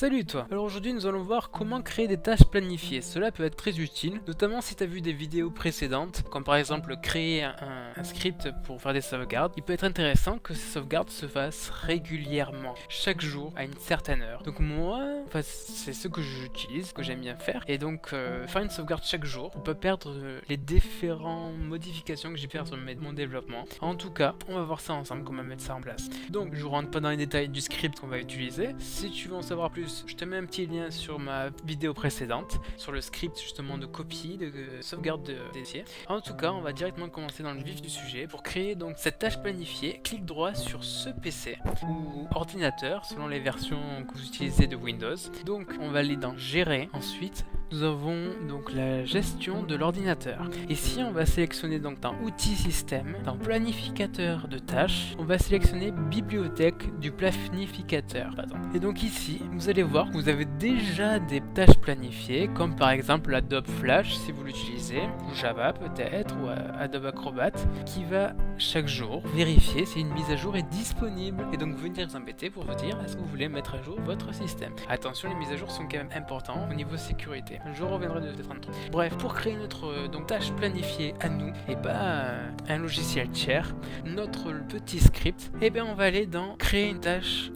Salut toi. Alors aujourd'hui nous allons voir comment créer des tâches planifiées. Cela peut être très utile, notamment si tu as vu des vidéos précédentes, comme par exemple créer un script pour faire des sauvegardes. Il peut être intéressant que ces sauvegardes se fassent régulièrement, chaque jour à une certaine heure. Donc moi, c'est ce que j'utilise, que j'aime bien faire. Et donc faire une sauvegarde chaque jour pour pas perdre les différentes modifications que j'ai pu faire sur mon développement. En tout cas, on va voir ça ensemble, comment mettre ça en place. Donc je rentre pas dans les détails du script qu'on va utiliser. Si tu veux en savoir plus, je te mets un petit lien sur ma vidéo précédente, sur le script justement de copie, de sauvegarde de dossier. En tout cas, on va directement commencer dans le vif du sujet. Pour créer donc cette tâche planifiée, clique droit sur ce PC ou ordinateur selon les versions que vous utilisez de Windows. Donc on va aller dans Gérer. Ensuite, nous avons donc la gestion de l'ordinateur. Ici, on va sélectionner donc dans Outils Système, dans Planificateur de tâches, on va sélectionner Bibliothèque du planificateur. Et donc ici, vous allez voir que vous avez déjà des tâches planifiées, comme par exemple Adobe Flash si vous l'utilisez, ou Java peut-être, ou Adobe Acrobat, qui va chaque jour vérifier si une mise à jour est disponible et donc venir vous embêter pour vous dire est-ce que vous voulez mettre à jour votre système. Attention, les mises à jour sont quand même importantes au niveau sécurité. Je reviendrai de 33. Bref, pour créer notre tâche planifiée à nous et pas un logiciel tiers, notre petit script, et bien on va aller dans créer une tâche,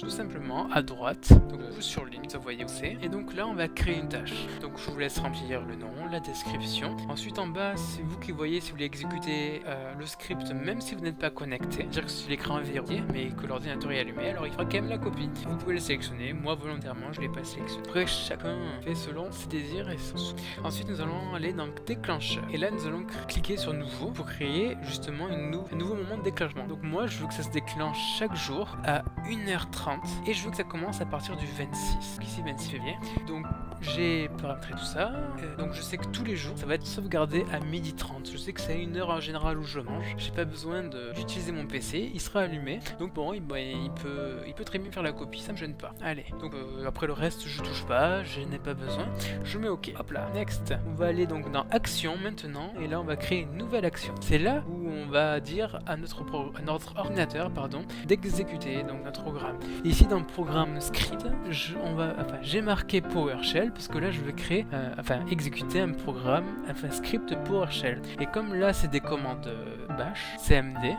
tout simplement à droite. Donc sur ligne, vous voyez où c'est. Et donc là, on va créer une tâche. Donc je vous laisse remplir le nom, la description. Ensuite en bas, c'est vous qui voyez si vous voulez exécuter le script même si vous n'êtes pas connecté. C'est-à-dire que si l'écran est verrouillé mais que l'ordinateur est allumé, alors il fera quand même la copie. Vous pouvez le sélectionner. Moi volontairement, je ne l'ai pas sélectionné. Après, chacun fait selon ses désirs et son souhait. Ensuite, nous allons aller dans déclencheur. Et là, nous allons cliquer sur nouveau pour créer justement un nouveau moment de déclenchement. Donc moi, je veux que ça se déclenche chaque jour à 1h30 et je veux que ça commence à partir du 26. Ici, 26 février. Donc j'ai paramétré tout ça. Donc je sais que tous les jours, ça va être sauvegardé à 12h30. Je sais que c'est à 1h en général où je mange. J'ai pas besoin d'utiliser mon PC. Il sera allumé. Donc bon, il peut très bien faire la copie. Ça me gêne pas. Allez. Donc après le reste, je touche pas. Je n'ai pas besoin. Je mets OK. Hop là. Next. On va aller donc dans Action maintenant. Et là, on va créer une nouvelle action. C'est là où on va dire à notre ordinateur, d'exécuter donc notre programme. Ici dans le programme script, j'ai marqué PowerShell parce que là je vais créer, exécuter un programme, script PowerShell. Et comme là c'est des commandes bash, CMD,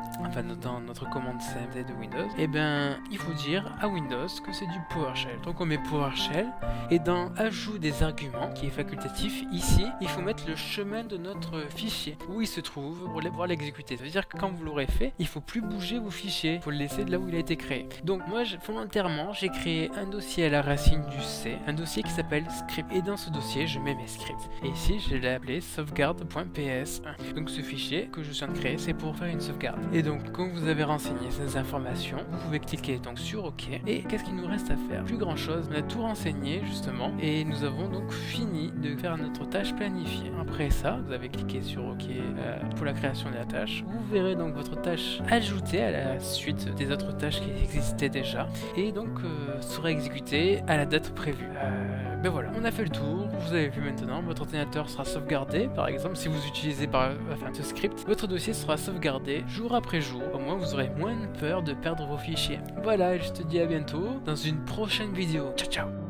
dans notre commande CMD de Windows, et bien il faut dire à Windows que c'est du PowerShell. Donc on met PowerShell et dans ajout des arguments qui est facultatif, ici il faut mettre le chemin de notre fichier où il se trouve pour pouvoir l'exécuter. Ça veut dire que quand vous l'aurez fait, il faut plus bouger vos fichiers, il faut le laisser de là où il a été créé. Donc moi volontairement j'ai créé un dossier à la racine du C, un dossier qui s'appelle script, et dans ce dossier je mets mes scripts. Et ici je l'ai appelé sauvegarde.ps1. Donc ce fichier que je suis en train de créer, c'est pour faire une sauvegarde. Et donc quand vous avez renseigné ces informations, vous pouvez cliquer donc sur OK. Et qu'est-ce qu'il nous reste à faire? Plus grand chose, on a tout renseigné justement et nous avons donc fini de faire notre tâche planifiée. Après ça, vous avez cliqué sur OK pour la création de la tâche. Vous verrez donc votre tâche ajoutée à la suite des autres tâches qui existaient déjà et donc sera exécutée à la date prévue. Ben voilà, on a fait le tour. Vous avez vu maintenant, votre ordinateur sera sauvegardé. Par exemple, si vous utilisez ce script, votre dossier sera sauvegardé jour après jour. Au moins, vous aurez moins peur de perdre vos fichiers. Voilà, je te dis à bientôt dans une prochaine vidéo. Ciao, ciao!